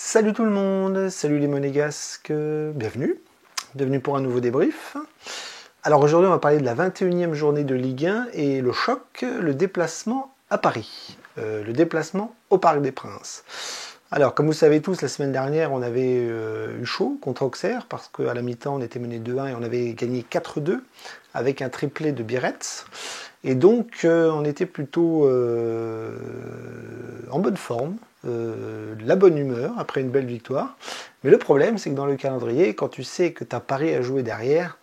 Salut tout le monde, salut les monégasques, bienvenue pour un nouveau débrief. Alors aujourd'hui on va parler de la 21e journée de Ligue 1 et le choc, le déplacement à Paris, le déplacement au Parc des Princes. Alors comme vous savez tous, la semaine dernière on avait eu chaud contre Auxerre parce qu'à la mi-temps on était mené 2-1 et on avait gagné 4-2 avec un triplé de Biarritz. Et donc on était plutôt en bonne forme, la bonne humeur après une belle victoire. Mais le problème, c'est que dans le calendrier, quand tu sais que tu as Paris à jouer derrière,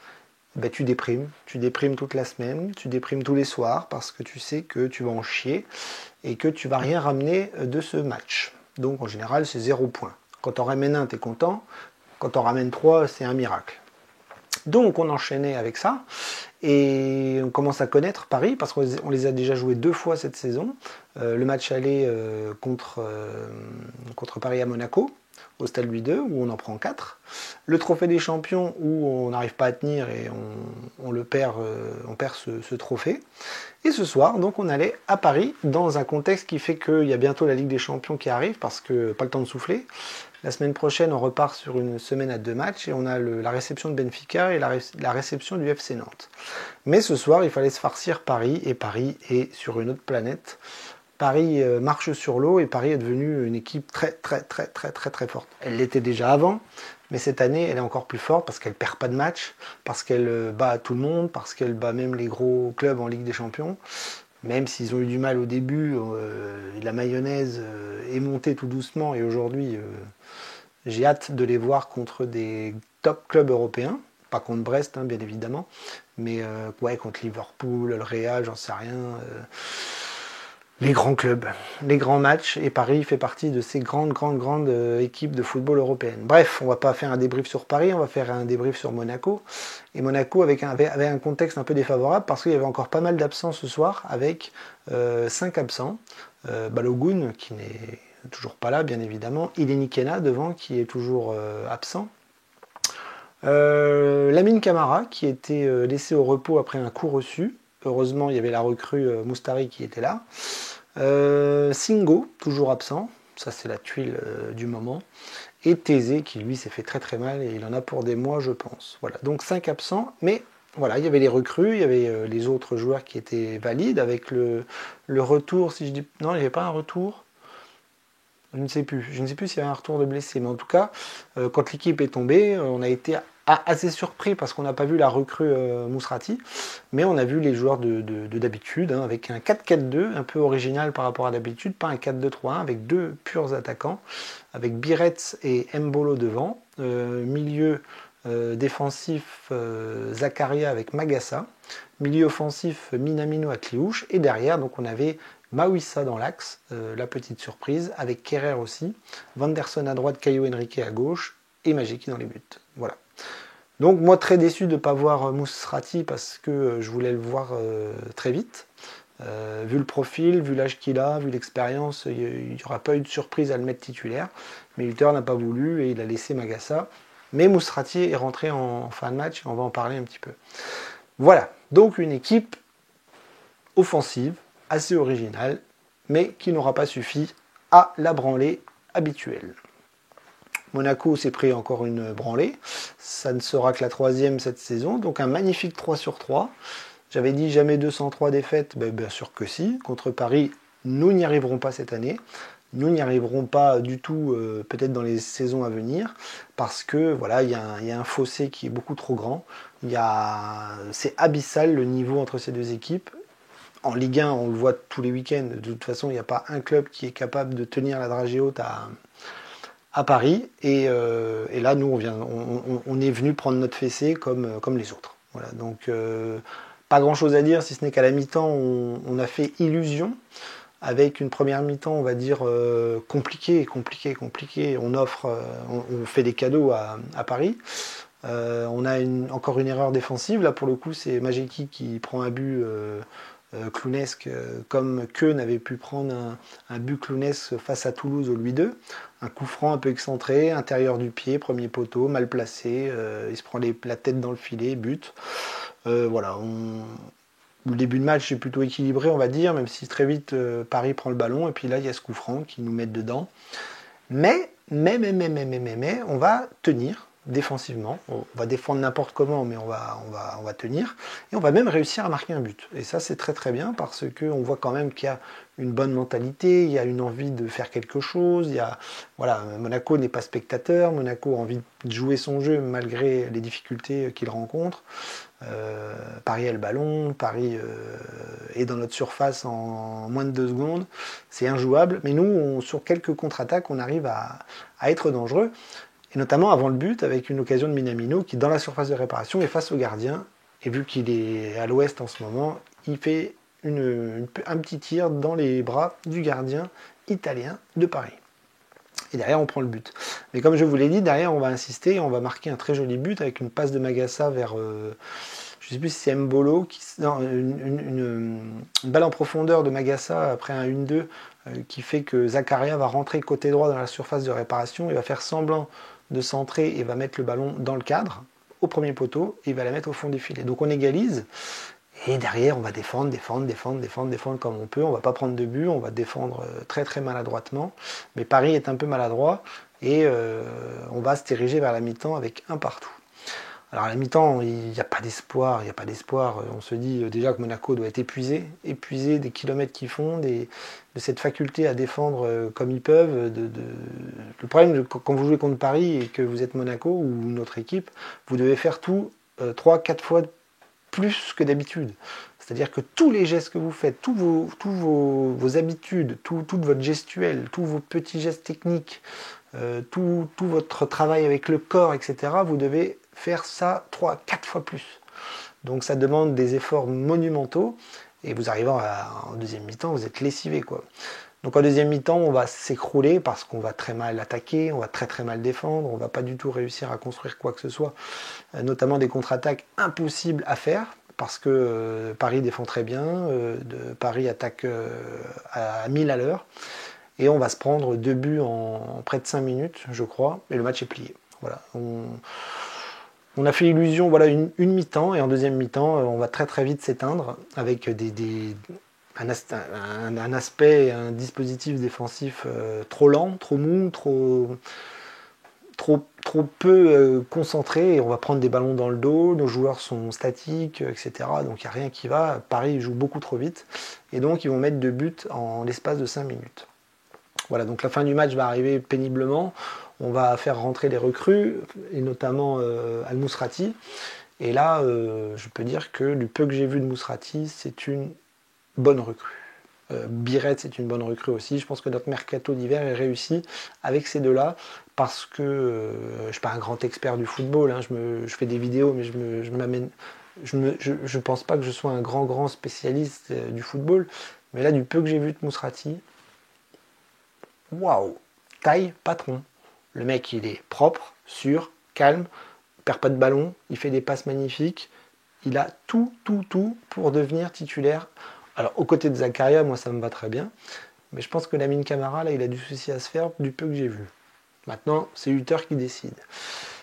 ben, tu déprimes. Tu déprimes toute la semaine, tu déprimes tous les soirs parce que tu sais que tu vas en chier et que tu vas rien ramener de ce match. Donc en général, c'est 0 point. Quand tu en ramènes un, tu es content. Quand tu en ramènes 3, c'est un miracle. Donc on enchaînait avec ça et on commence à connaître Paris parce qu'on les a déjà joués 2 fois cette saison. Le match aller contre Paris à Monaco au Stade Louis II où on en prend 4. Le trophée des champions où on n'arrive pas à tenir et on perd ce trophée. Et ce soir, donc on allait à Paris dans un contexte qui fait qu'il y a bientôt la Ligue des Champions qui arrive parce que pas le temps de souffler. La semaine prochaine, on repart sur une semaine à 2 matchs et on a la réception de Benfica et la réception du FC Nantes. Mais ce soir, il fallait se farcir Paris et Paris est sur une autre planète. Paris marche sur l'eau et Paris est devenue une équipe très forte. Elle l'était déjà avant, mais cette année, elle est encore plus forte parce qu'elle ne perd pas de match, parce qu'elle bat tout le monde, parce qu'elle bat même les gros clubs en Ligue des Champions. Même s'ils ont eu du mal au début, la mayonnaise est montée tout doucement et aujourd'hui, j'ai hâte de les voir contre des top clubs européens. Pas contre Brest, hein, bien évidemment, mais ouais, contre Liverpool, le Real, j'en sais rien. Les grands clubs, les grands matchs, et Paris fait partie de ces grandes équipes de football européennes. Bref, on va pas faire un débrief sur Paris, on va faire un débrief sur Monaco. Et Monaco avait un contexte un peu défavorable parce qu'il y avait encore pas mal d'absents ce soir, avec 5 absents. Balogun, qui n'est toujours pas là, bien évidemment. Ileni Kena, devant, qui est toujours absent. Lamine Camara, qui était laissé au repos après un coup reçu. Heureusement, il y avait la recrue Moustari qui était là. Singo, toujours absent. Ça, c'est la tuile du moment. Et Thésée, qui lui s'est fait très mal et il en a pour des mois, je pense. Voilà, donc 5 absents. Mais voilà, il y avait les recrues, il y avait les autres joueurs qui étaient valides avec le retour. Si je dis non, il n'y avait pas un retour. Je ne sais plus s'il y avait un retour de blessé. Mais en tout cas, quand l'équipe est tombée, on a été assez surpris parce qu'on n'a pas vu la recrue Mousrati, mais on a vu les joueurs d'habitude, hein, avec un 4-4-2, un peu original par rapport à d'habitude, pas un 4-2-3-1, avec 2 purs attaquants, avec Biretz et Mbolo devant, milieu défensif Zakaria avec Magassa, milieu offensif Minamino à Cliouche, et derrière donc on avait Mawissa dans l'axe, la petite surprise, avec Kerrer aussi, Vanderson à droite, Caio Henrique à gauche, et Magici dans les buts. Voilà. Donc moi très déçu de ne pas voir Mousrati parce que je voulais le voir très vite. Vu le profil, vu l'âge qu'il a, vu l'expérience, il n'y aura pas eu de surprise à le mettre titulaire. Mais Hutter n'a pas voulu et il a laissé Magassa. Mais Mousrati est rentré en fin de match et on va en parler un petit peu. Voilà, donc une équipe offensive, assez originale, mais qui n'aura pas suffi à la branlée habituelle. Monaco s'est pris encore une branlée. Ça ne sera que la 3e cette saison. Donc un magnifique 3 sur 3. J'avais dit jamais 203 défaites. Ben, bien sûr que si. Contre Paris, nous n'y arriverons pas cette année. Nous n'y arriverons pas du tout, peut-être dans les saisons à venir, parce que voilà, il y a un fossé qui est beaucoup trop grand. C'est abyssal le niveau entre ces deux équipes. En Ligue 1, on le voit tous les week-ends. De toute façon, il n'y a pas un club qui est capable de tenir la dragée haute à Paris, et là nous on est venu prendre notre fessée comme les autres. Voilà, donc pas grand chose à dire si ce n'est qu'à la mi-temps on a fait illusion avec une première mi-temps on va dire compliquée. On fait des cadeaux à Paris. On a encore une erreur défensive, là pour le coup c'est Magici qui prend un but clownesque, comme Keu n'avait pu prendre un but clownesque face à Toulouse au Louis II. Un coup franc un peu excentré, intérieur du pied, premier poteau, mal placé, il se prend la tête dans le filet, but. Voilà, le début de match est plutôt équilibré, on va dire, même si très vite Paris prend le ballon, et puis là il y a ce coup franc qui nous met dedans. Mais, on va tenir défensivement. On va défendre n'importe comment, mais on va tenir. Et on va même réussir à marquer un but. Et ça, c'est très très bien parce qu'on voit quand même qu'il y a une bonne mentalité, il y a une envie de faire quelque chose. Voilà, Monaco n'est pas spectateur, Monaco a envie de jouer son jeu malgré les difficultés qu'il rencontre. Paris a le ballon, Paris est dans notre surface en moins de 2 secondes, c'est injouable, mais nous, sur quelques contre-attaques, on arrive à être dangereux, et notamment avant le but, avec une occasion de Minamino, qui dans la surface de réparation est face au gardien, et vu qu'il est à l'ouest en ce moment, il fait un petit tir dans les bras du gardien italien de Paris. Et derrière, on prend le but. Mais comme je vous l'ai dit, derrière, on va insister et on va marquer un très joli but avec une passe de Magassa vers, je ne sais plus si c'est Mbolo, une balle en profondeur de Magassa après un 1-2 qui fait que Zakaria va rentrer côté droit dans la surface de réparation, il va faire semblant de centrer et va mettre le ballon dans le cadre, au premier poteau, et il va la mettre au fond des filets. Donc on égalise. Et derrière, on va défendre comme on peut. On ne va pas prendre de but, on va défendre très très maladroitement. Mais Paris est un peu maladroit et on va se diriger vers la mi-temps avec un partout. Alors à la mi-temps, il n'y a pas d'espoir, On se dit déjà que Monaco doit être épuisé des kilomètres qu'ils font, de cette faculté à défendre comme ils peuvent. Le problème, quand vous jouez contre Paris et que vous êtes Monaco ou notre équipe, vous devez faire tout 3-4 fois plus que d'habitude. C'est-à-dire que tous les gestes que vous faites, tous vos habitudes, toute votre gestuelle, tous vos petits gestes techniques, tout votre travail avec le corps, etc., vous devez faire ça 3-4 fois plus. Donc ça demande des efforts monumentaux, et vous arrivez en deuxième mi-temps, vous êtes lessivé, quoi. Donc en deuxième mi-temps, on va s'écrouler parce qu'on va très mal attaquer, on va très très mal défendre, on va pas du tout réussir à construire quoi que ce soit, notamment des contre-attaques impossibles à faire parce que Paris défend très bien, Paris attaque à 1000 à l'heure, et on va se prendre 2 buts en près de 5 minutes, je crois, et le match est plié. Voilà. On a fait illusion, voilà, une mi-temps, et en deuxième mi-temps, on va très très vite s'éteindre avec un aspect, un dispositif défensif trop lent, trop mou, trop peu concentré, et on va prendre des ballons dans le dos, nos joueurs sont statiques, etc. Donc il n'y a rien qui va. Paris joue beaucoup trop vite, et donc ils vont mettre 2 buts en l'espace de 5 minutes. Voilà, donc la fin du match va arriver péniblement. On va faire rentrer les recrues, et notamment Al Mousrati. Et là, je peux dire que du peu que j'ai vu de Mousrati, c'est une bonne recrue. Biret, c'est une bonne recrue aussi. Je pense que notre mercato d'hiver est réussi avec ces deux-là, parce que je ne suis pas un grand expert du football, hein. Je fais des vidéos, mais je ne pense pas que je sois un grand spécialiste du football. Mais là, du peu que j'ai vu de Mousrati, waouh, taille patron. Le mec, il est propre, sûr, calme, perd pas de ballon, il fait des passes magnifiques. Il a tout pour devenir titulaire. Alors, aux côtés de Zakaria, moi, ça me va très bien. Mais je pense que Lamine Camara, là, il a du souci à se faire du peu que j'ai vu. Maintenant, c'est Hutter qui décide.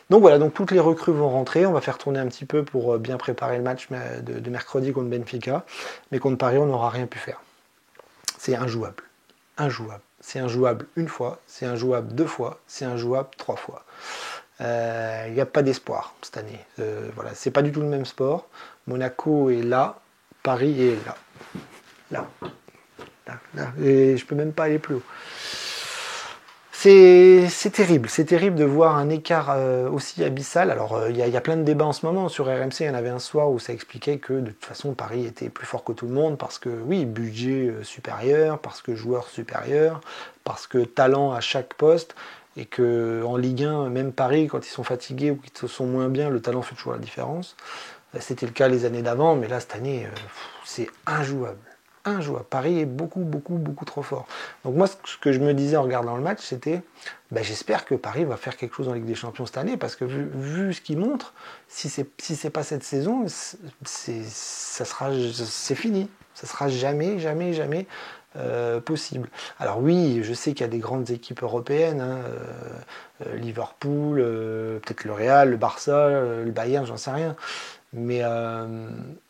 Donc voilà, donc toutes les recrues vont rentrer. On va faire tourner un petit peu pour bien préparer le match de mercredi contre Benfica. Mais contre Paris, on n'aura rien pu faire. C'est injouable. C'est injouable une fois, c'est injouable 2 fois, c'est injouable 3 fois. Il n'y a pas d'espoir cette année. Voilà, c'est pas du tout le même sport. Monaco est là, Paris est là. Et je peux même pas aller plus haut. C'est terrible de voir un écart aussi abyssal. Alors il y a plein de débats en ce moment sur RMC. Il y en avait un soir où ça expliquait que de toute façon Paris était plus fort que tout le monde parce que oui, budget supérieur, parce que joueurs supérieurs, parce que talent à chaque poste, et que en Ligue 1, même Paris, quand ils sont fatigués ou qu'ils sont moins bien, le talent fait toujours la différence. C'était le cas les années d'avant, mais là cette année, c'est injouable. Paris est beaucoup trop fort. Donc moi, ce que je me disais en regardant le match, c'était j'espère que Paris va faire quelque chose en Ligue des Champions cette année, parce que vu ce qu'il montre, si c'est pas cette saison, c'est fini. Ça sera jamais possible. Alors oui, je sais qu'il y a des grandes équipes européennes, hein, Liverpool, peut-être le Real, le Barça, le Bayern, j'en sais rien. Mais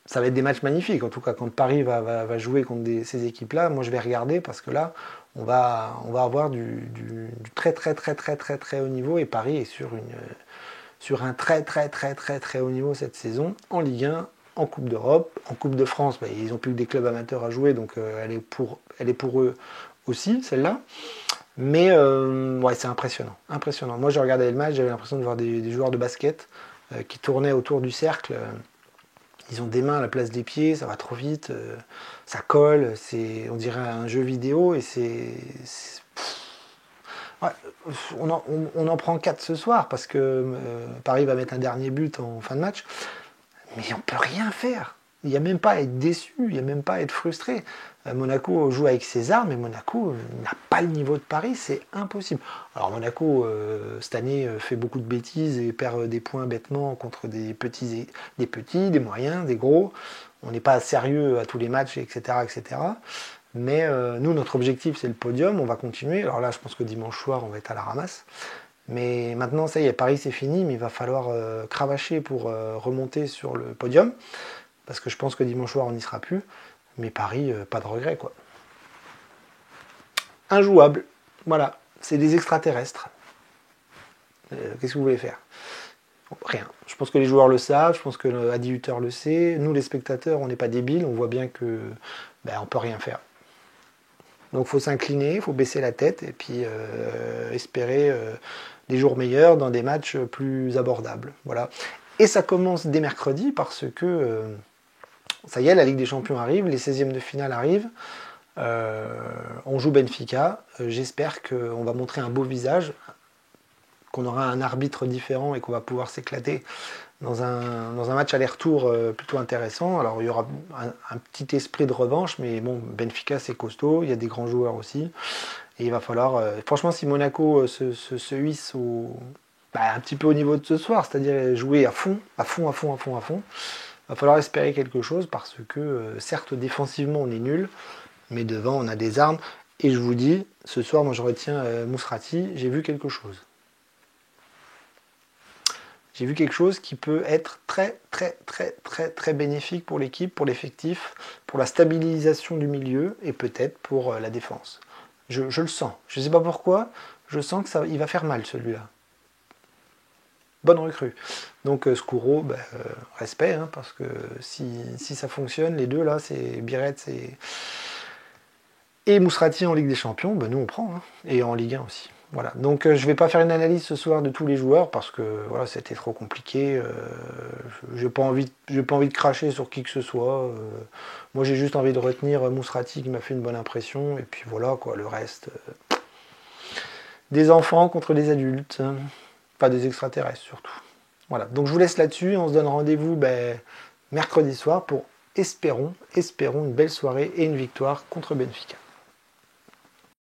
ça va être des matchs magnifiques. En tout cas, quand Paris va jouer contre ces équipes-là, moi je vais regarder, parce que là, on va avoir du très très très très très très haut niveau, et Paris est sur un très très très très très haut niveau cette saison, en Ligue 1, en Coupe d'Europe, en Coupe de France, bah, ils n'ont plus que des clubs amateurs à jouer, donc elle est pour eux aussi, celle-là. Mais ouais, c'est impressionnant, impressionnant. Moi, je regardais le match, j'avais l'impression de voir des joueurs de basket qui tournaient autour du cercle. Ils ont des mains à la place des pieds, ça va trop vite, ça colle, on dirait un jeu vidéo, et ouais, on en prend 4 ce soir parce que Paris va mettre un dernier but en fin de match, mais on peut rien faire. Il n'y a même pas à être déçu, il n'y a même pas à être frustré. Monaco joue avec ses armes, et Monaco n'a pas le niveau de Paris, c'est impossible. Alors Monaco, cette année, fait beaucoup de bêtises et perd des points bêtement contre des petits, des moyens, des gros. On n'est pas sérieux à tous les matchs, etc. etc. Mais nous, notre objectif, c'est le podium, on va continuer. Alors là, je pense que dimanche soir, on va être à la ramasse. Mais maintenant, ça y est, Paris, c'est fini, mais il va falloir cravacher pour remonter sur le podium, parce que je pense que dimanche soir, on n'y sera plus. Mais Paris, pas de regret, quoi. Injouable. Voilà, c'est des extraterrestres. Qu'est-ce que vous voulez faire? Rien. Je pense que les joueurs le savent, je pense que Adi Hutter le sait. Nous, les spectateurs, on n'est pas débiles, on voit bien que on peut rien faire. Donc il faut s'incliner, il faut baisser la tête, et puis espérer des jours meilleurs dans des matchs plus abordables. Voilà. Et ça commence dès mercredi, parce que ça y est, la Ligue des Champions arrive, les 16e de finale arrivent. On joue Benfica. J'espère qu'on va montrer un beau visage, qu'on aura un arbitre différent et qu'on va pouvoir s'éclater dans un match aller-retour plutôt intéressant. Alors il y aura un petit esprit de revanche, mais bon, Benfica c'est costaud, il y a des grands joueurs aussi. Et il va falloir, franchement, si Monaco se hisse un petit peu au niveau de ce soir, c'est-à-dire jouer à fond, il va falloir espérer quelque chose, parce que certes défensivement on est nul, mais devant on a des armes. Et je vous dis, ce soir, moi je retiens Mousrati, j'ai vu quelque chose. J'ai vu quelque chose qui peut être très très très très très bénéfique pour l'équipe, pour l'effectif, pour la stabilisation du milieu, et peut-être pour la défense. Je le sens. Je ne sais pas pourquoi, je sens que il va faire mal, celui-là. Bonne recrue. Donc Skuro, respect, hein, parce que si ça fonctionne, les deux là, c'est Biret et Mousrati en Ligue des Champions, nous on prend, hein, et en Ligue 1 aussi. Voilà. Donc je ne vais pas faire une analyse ce soir de tous les joueurs, parce que voilà, c'était trop compliqué. J'ai pas envie de cracher sur qui que ce soit. Moi j'ai juste envie de retenir Mousrati qui m'a fait une bonne impression, et puis voilà quoi, le reste. Des enfants contre des adultes, hein. Pas des extraterrestres surtout. Voilà. Donc je vous laisse là-dessus, on se donne rendez-vous mercredi soir pour espérons une belle soirée et une victoire contre Benfica.